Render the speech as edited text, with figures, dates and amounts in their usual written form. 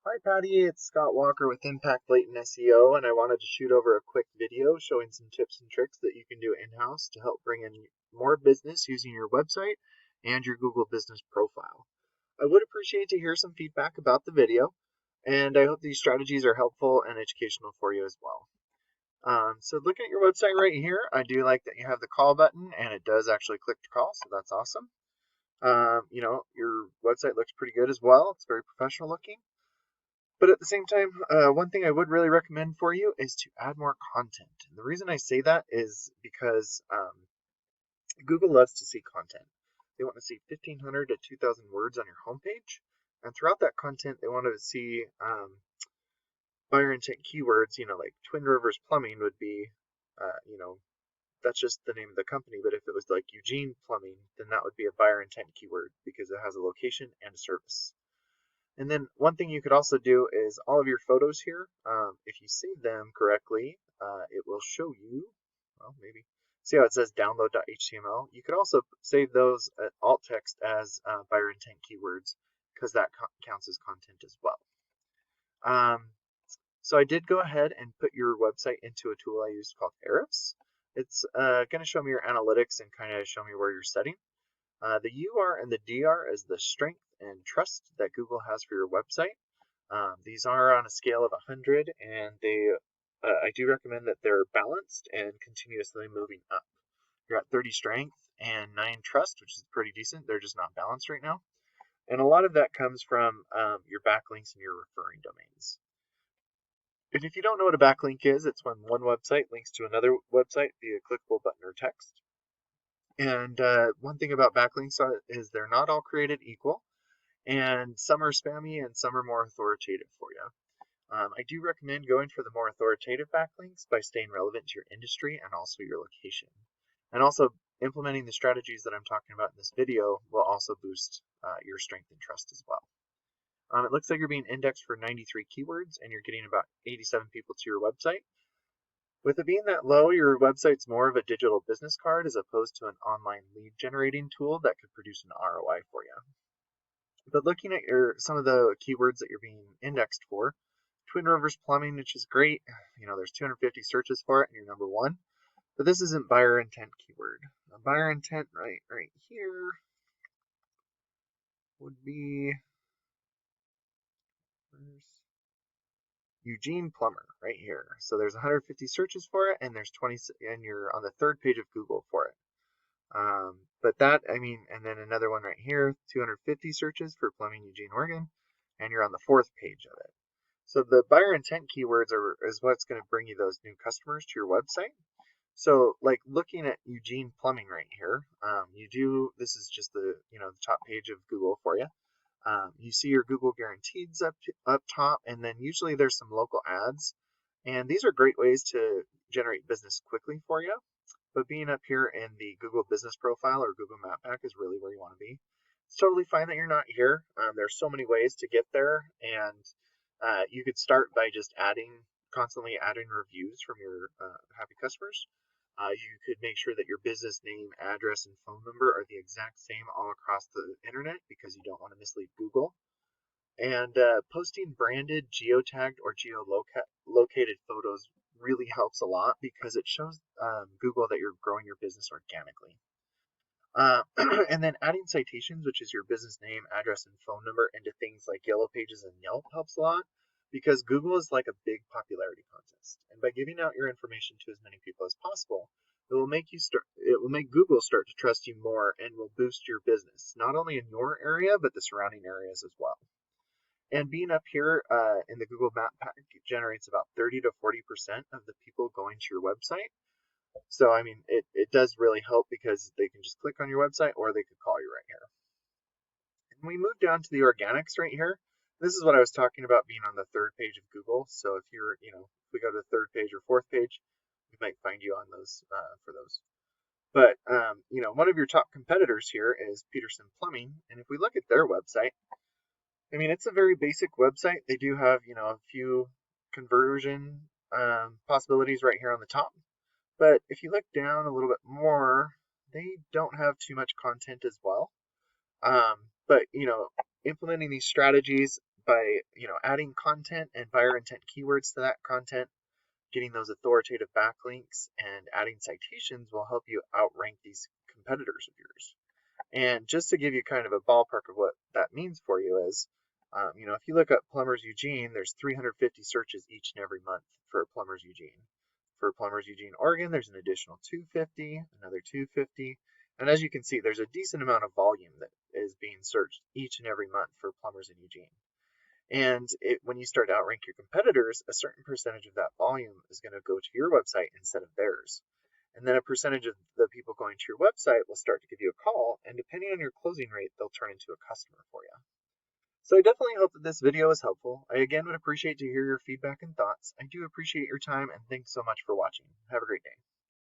Hi Patty, it's Scott Walker with Impact Latent SEO, and I wanted to shoot over a quick video showing some tips and tricks that you can do in-house to help bring in more business using your website and your Google business profile. I would appreciate to hear some feedback about the video, and I hope these strategies are helpful and educational for you as well. So looking at your website right here, I do like that you have the call button, and it does actually click to call, so that's awesome. Your website looks pretty good as well. It's very professional looking. But at the same time, one thing I would really recommend for you is to add more content. And the reason I say that is because Google loves to see content. They want to see 1,500 to 2,000 words on your homepage. And throughout that content, they want to see buyer intent keywords, like Twin Rivers Plumbing would be, that's just the name of the company. But if it was like Eugene Plumbing, then that would be a buyer intent keyword because it has a location and a service. And then one thing you could also do is all of your photos here, if you save them correctly, it will show you, well, maybe, see how it says download.html? You could also save those alt text as buyer intent keywords because that counts as content as well. So I did go ahead and put your website into a tool I use called Ahrefs. It's going to show me your analytics and kind of show me where you're setting. The UR and the DR is the strength and trust that Google has for your website. These are on a scale of 100, and I do recommend that they're balanced and continuously moving up. You're at 30 strength and 9 trust, which is pretty decent. They're just not balanced right now. And a lot of that comes from your backlinks and your referring domains. And if you don't know what a backlink is, it's when one website links to another website via clickable button or text. And one thing about backlinks is they're not all created equal, and some are spammy and some are more authoritative for you. I do recommend going for the more authoritative backlinks by staying relevant to your industry and also your location. And also implementing the strategies that I'm talking about in this video will also boost your strength and trust as well. It looks like you're being indexed for 93 keywords and you're getting about 87 people to your website. With it being that low, your website's more of a digital business card as opposed to an online lead generating tool that could produce an ROI for you. But looking at some of the keywords that you're being indexed for, Twin Rivers Plumbing, which is great. There's 250 searches for it and you're number one. But this isn't buyer intent keyword. A buyer intent right here would be Eugene Plumber right here. So there's 150 searches for it, and there's 20, and you're on the third page of Google for it. And then another one right here, 250 searches for Plumbing Eugene, Oregon, and you're on the fourth page of it. So the buyer intent keywords is what's going to bring you those new customers to your website. So like looking at Eugene Plumbing right here, this is just the top page of Google for you. You see your Google guarantees up top, and then usually there's some local ads. And these are great ways to generate business quickly for you. But being up here in the Google Business Profile or Google Map Pack is really where you want to be. It's totally fine that you're not here. There's so many ways to get there, and you could start by just constantly adding reviews from your happy customers. You could make sure that your business name, address, and phone number are the exact same all across the internet because you don't want to mislead Google. And posting branded, geotagged, or geolocated photos really helps a lot because it shows Google that you're growing your business organically. And then adding citations, which is your business name, address, and phone number into things like Yellow Pages and Yelp helps a lot because Google is like a big popularity contest. And by giving out your information to as many people as possible, it will make Google start to trust you more and will boost your business, not only in your area, but the surrounding areas as well. And being up here in the Google Map Pack generates about 30 to 40% of the people going to your website. So, it does really help because they can just click on your website or they could call you right here. And we move down to the organics right here. This is what I was talking about being on the third page of Google. So if if we go to the third page or fourth page, we might find you on those for those. But, one of your top competitors here is Peterson Plumbing. And if we look at their website, it's a very basic website. They do have, a few conversion possibilities right here on the top. But if you look down a little bit more, they don't have too much content as well. But implementing these strategies by, adding content and buyer intent keywords to that content, getting those authoritative backlinks, and adding citations will help you outrank these competitors of yours. And just to give you kind of a ballpark of what that means for you is, if you look up Plumbers Eugene, there's 350 searches each and every month for Plumbers Eugene. For Plumbers Eugene, Oregon, there's an additional 250, another 250. And as you can see, there's a decent amount of volume that is being searched each and every month for plumbers in Eugene. And when you start to outrank your competitors, a certain percentage of that volume is going to go to your website instead of theirs. And then a percentage of the people going to your website will start to give you a call, and depending on your closing rate, they'll turn into a customer for you. So I definitely hope that this video was helpful. I again would appreciate to hear your feedback and thoughts. I do appreciate your time, and thanks so much for watching. Have a great day.